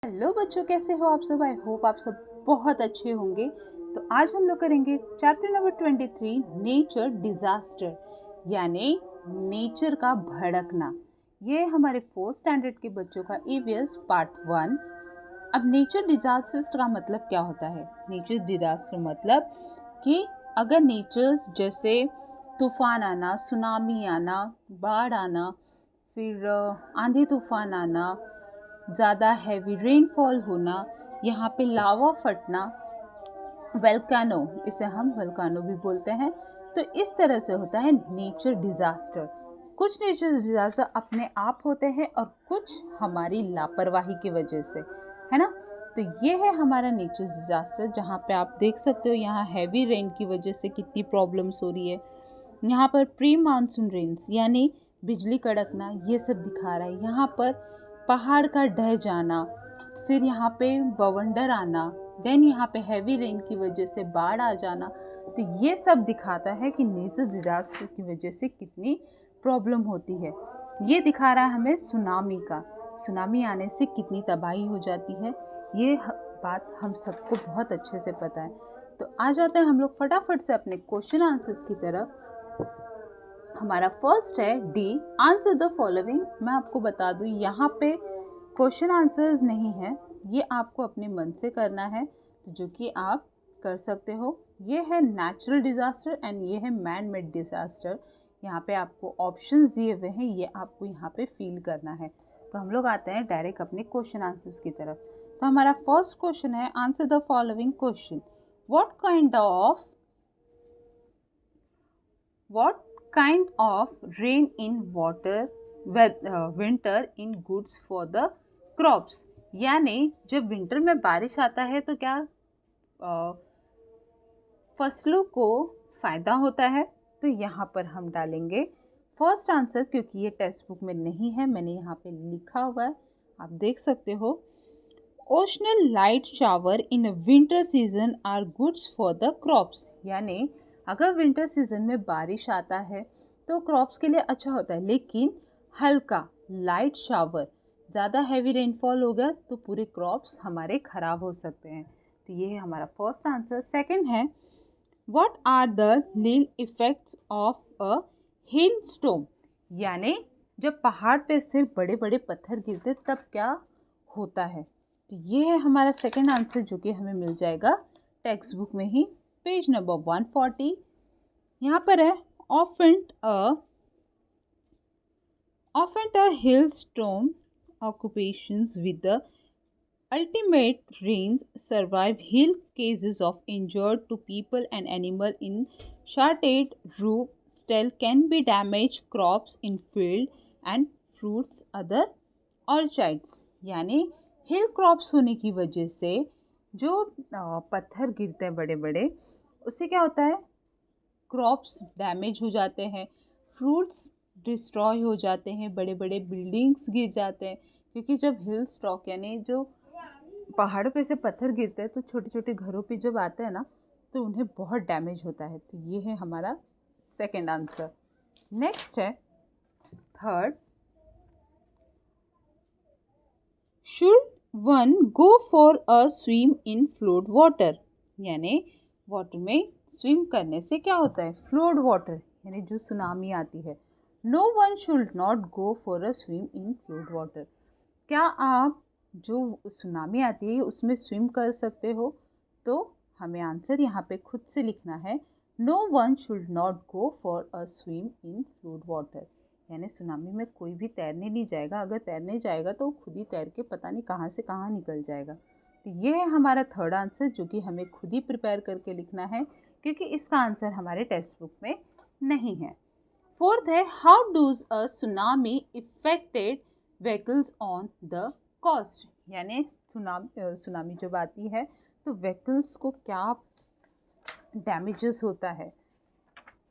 Hello बच्चों, कैसे हो आप सब। आई होप आप सब बहुत अच्छे होंगे। तो आज हम लोग करेंगे चैप्टर नंबर 23 नेचर डिजास्टर, यानी नेचर का भड़कना। ये हमारे 4th स्टैंडर्ड के बच्चों का ईवीएस पार्ट 1। अब नेचर डिजास्टर का मतलब क्या होता है? नेचर डिजास्टर मतलब कि अगर नेचर्स जैसे तूफान आना, सुनामी आना, बाढ़ आना, फिर आंधी तूफान आना, ज़्यादा हैवी रेनफॉल होना, यहाँ पे लावा फटना, वल्कानो, इसे हम वल्कानो भी बोलते हैं। तो इस तरह से होता है नेचर डिजास्टर। कुछ नेचर डिजास्टर अपने आप होते हैं और कुछ हमारी लापरवाही की वजह से, है ना। तो ये है हमारा नेचर डिजास्टर, जहाँ पे आप देख सकते हो यहाँ हैवी रेन की वजह से कितनी प्रॉब्लम्स हो रही है। यहाँ पर प्री मानसून रेन्स यानी बिजली कड़कना, ये सब दिखा रहा है। यहाँ पर पहाड़ का ढह जाना, फिर यहाँ पे बवंडर आना, देन यहाँ पे हैवी रेन की वजह से बाढ़ आ जाना। तो ये सब दिखाता है कि नेचर डिजास्टर की वजह से कितनी प्रॉब्लम होती है। ये दिखा रहा है हमें सुनामी का, सुनामी आने से कितनी तबाही हो जाती है। ये बात हम सबको बहुत अच्छे से पता है। तो आ जाते हैं हम लोग फटाफट से अपने क्वेश्चन आंसर्स की तरफ। हमारा फर्स्ट है डी, आंसर द फॉलोइंग। मैं आपको बता दूं, यहाँ पे क्वेश्चन आंसर्स नहीं है, ये आपको अपने मन से करना है, तो जो कि आप कर सकते हो। ये है नेचुरल डिजास्टर एंड ये है मैन मेड डिजास्टर। यहाँ पे आपको ऑप्शंस दिए हुए हैं, ये आपको यहाँ पे फील करना है। तो हम लोग आते हैं डायरेक्ट अपने क्वेश्चन आंसर्स की तरफ। तो हमारा फर्स्ट क्वेश्चन है, answer the following question. What kind of rain in winter in goods for the crops? यानी जब विंटर में बारिश आता है तो क्या फसलों को फ़ायदा होता है? तो यहाँ पर हम डालेंगे फर्स्ट आंसर, क्योंकि ये टेक्स्ट बुक में नहीं है, मैंने यहाँ पे लिखा हुआ है, आप देख सकते हो। Occasional light shower in winter season are goods for the crops, यानी अगर विंटर सीजन में बारिश आता है तो क्रॉप्स के लिए अच्छा होता है, लेकिन हल्का लाइट शावर, ज़्यादा हैवी रेनफॉल हो गया तो पूरे क्रॉप्स हमारे ख़राब हो सकते हैं। तो ये है हमारा फर्स्ट आंसर। सेकंड है, व्हाट आर द लिल effects of a hill storm, यानी जब पहाड़ पे से बड़े बड़े पत्थर गिरते तब क्या होता है। तो ये है हमारा सेकंड आंसर, जो कि हमें मिल जाएगा टेक्स्ट बुक में ही, पेज नंबर 140। यहाँ पर है, often a hailstorm occupations with the ultimate rains survive hill cases of injured to people and animal in shattered roof still can be damaged crops in field and fruits other orchards, यानी हिल crops होने की वजह से जो पत्थर गिरते हैं बड़े बड़े, उससे क्या होता है, क्रॉप्स डैमेज हो जाते हैं, फ्रूट्स डिस्ट्रॉय हो जाते हैं, बड़े बड़े बिल्डिंग्स गिर जाते हैं। क्योंकि जब हिल स्टॉक यानी जो पहाड़ों पे से पत्थर गिरते हैं तो छोटे छोटे घरों पे जब आते हैं ना, तो उन्हें बहुत डैमेज होता है। तो ये है हमारा सेकंड आंसर। नेक्स्ट है third, should one go for a swim in flood water, यानी वाटर में स्विम करने से क्या होता है, फ्लोड वाटर यानी जो सुनामी आती है। No one should not go for a swim in flood water, क्या आप जो सुनामी आती है उसमें स्विम कर सकते हो? तो हमें आंसर यहाँ पे खुद से लिखना है, no one should not go for a swim in flood water, यानी सुनामी में कोई भी तैरने नहीं जाएगा, अगर तैरने जाएगा तो खुद ही तैर के पता नहीं कहाँ से कहाँ निकल जाएगा। तो ये है हमारा थर्ड आंसर, जो कि हमें खुद ही प्रिपेयर करके लिखना है, क्योंकि इसका आंसर हमारे टेक्स्ट बुक में नहीं है। फोर्थ है, how does a tsunami affected vehicles on the coast, यानी सुनामी जब आती है तो व्हीकल्स को क्या डैमेजेस होता है।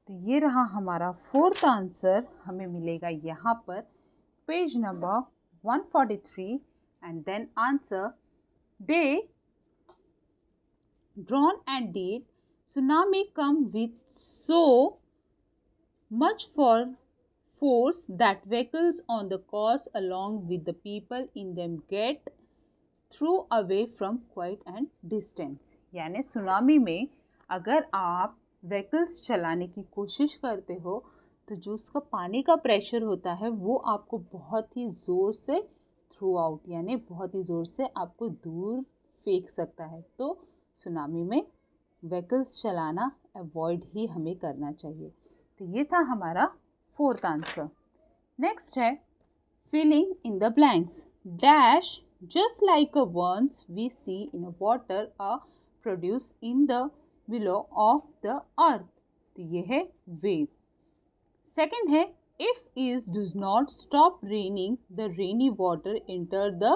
तो ये रहा हमारा फोर्थ आंसर, हमें मिलेगा यहाँ पर page number 143 and then answer they drawn and did tsunami come with so much for force that vehicles on the course along with the people in them get through away from quiet and distance, यानी tsunami में अगर आप vehicles चलाने की कोशिश करते हो तो जो उसका पानी का प्रेशर होता है वो आपको बहुत ही ज़ोर से थ्रू आउट यानी बहुत ही ज़ोर से आपको दूर फेंक सकता है। तो सुनामी में व्हीकल्स चलाना अवॉइड ही हमें करना चाहिए। तो ये था हमारा फोर्थ आंसर। नेक्स्ट है filling in the blanks. Dash just like a worms we see in a water are produced in the below of the earth। तो ये है waves। सेकेंड है if is does not stop raining the rainy water enter the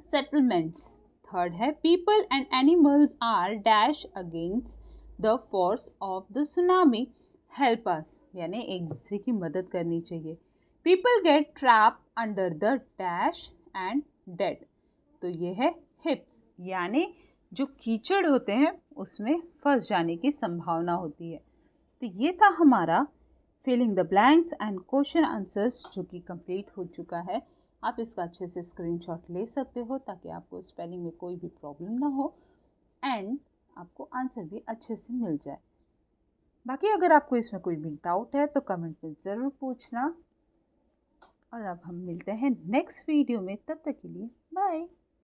settlements। Third है people and animals are dash against the force of the tsunami help us, यानी एक दूसरे की मदद करनी चाहिए। people get trapped under the dash and dead. तो ये है हिप्स, यानी जो कीचड़ होते हैं उसमें फंस जाने की संभावना होती है। तो ये था हमारा filling the blanks and question answers जो कि कंप्लीट हो चुका है। आप इसका अच्छे से स्क्रीनशॉट ले सकते हो ताकि आपको स्पेलिंग में कोई भी प्रॉब्लम ना हो एंड आपको आंसर भी अच्छे से मिल जाए। बाकी अगर आपको इसमें कोई भी डाउट है तो कमेंट में ज़रूर पूछना। और अब हम मिलते हैं नेक्स्ट वीडियो में, तब तक के लिए बाय।